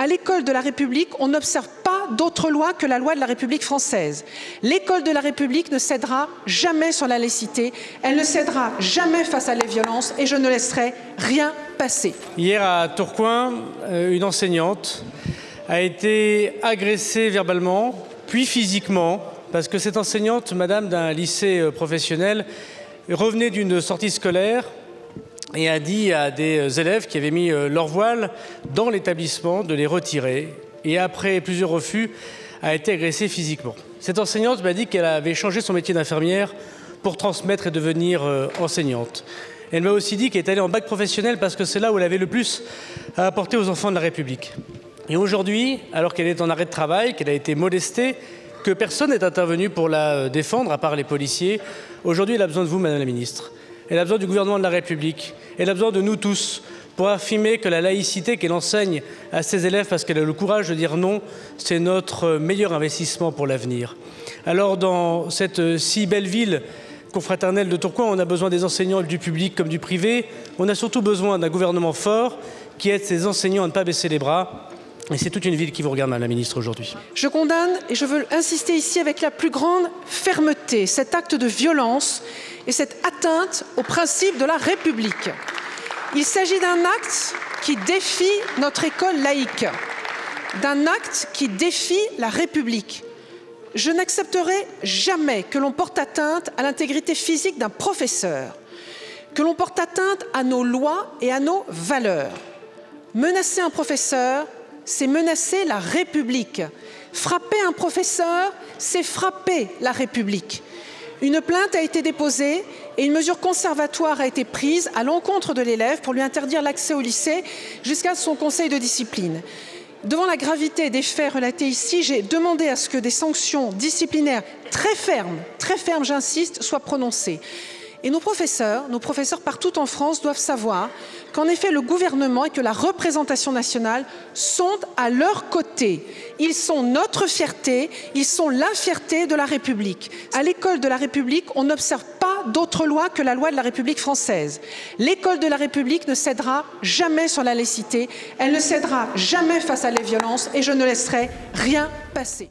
À l'école de la République, on n'observe pas d'autre loi que la loi de la République française. L'école de la République ne cédera jamais sur la laïcité, elle ne cédera jamais face à la violence et je ne laisserai rien passer. Hier à Tourcoing, une enseignante a été agressée verbalement, puis physiquement, parce que cette enseignante, madame d'un lycée professionnel, revenait d'une sortie scolaire et a dit à des élèves qui avaient mis leur voile dans l'établissement de les retirer. Et après plusieurs refus, a été agressée physiquement. Cette enseignante m'a dit qu'elle avait changé son métier d'infirmière pour transmettre et devenir enseignante. Elle m'a aussi dit qu'elle est allée en bac professionnel parce que c'est là où elle avait le plus à apporter aux enfants de la République. Et aujourd'hui, alors qu'elle est en arrêt de travail, qu'elle a été molestée, que personne n'est intervenu pour la défendre, à part les policiers, aujourd'hui, elle a besoin de vous, Madame la Ministre. Elle a besoin du gouvernement de la République. Elle a besoin de nous tous pour affirmer que la laïcité qu'elle enseigne à ses élèves, parce qu'elle a le courage de dire non, c'est notre meilleur investissement pour l'avenir. Alors, dans cette si belle ville confraternelle de Tourcoing, on a besoin des enseignants du public comme du privé. On a surtout besoin d'un gouvernement fort qui aide ses enseignants à ne pas baisser les bras. Et c'est toute une ville qui vous regarde, Madame la Ministre, aujourd'hui. Je condamne, et je veux insister ici avec la plus grande fermeté, cet acte de violence et cette atteinte aux principes de la République. Il s'agit d'un acte qui défie notre école laïque, d'un acte qui défie la République. Je n'accepterai jamais que l'on porte atteinte à l'intégrité physique d'un professeur, que l'on porte atteinte à nos lois et à nos valeurs. Menacer un professeur, c'est menacer la République. Frapper un professeur, c'est frapper la République. Une plainte a été déposée et une mesure conservatoire a été prise à l'encontre de l'élève pour lui interdire l'accès au lycée jusqu'à son conseil de discipline. Devant la gravité des faits relatés ici, j'ai demandé à ce que des sanctions disciplinaires très fermes, j'insiste, soient prononcées. Et nos professeurs partout en France doivent savoir qu'en effet le gouvernement et que la représentation nationale sont à leur côté. Ils sont notre fierté, ils sont la fierté de la République. À l'école de la République, on n'observe pas d'autre loi que la loi de la République française. L'école de la République ne cédera jamais sur la laïcité, elle ne cédera jamais face à la violence et je ne laisserai rien passer.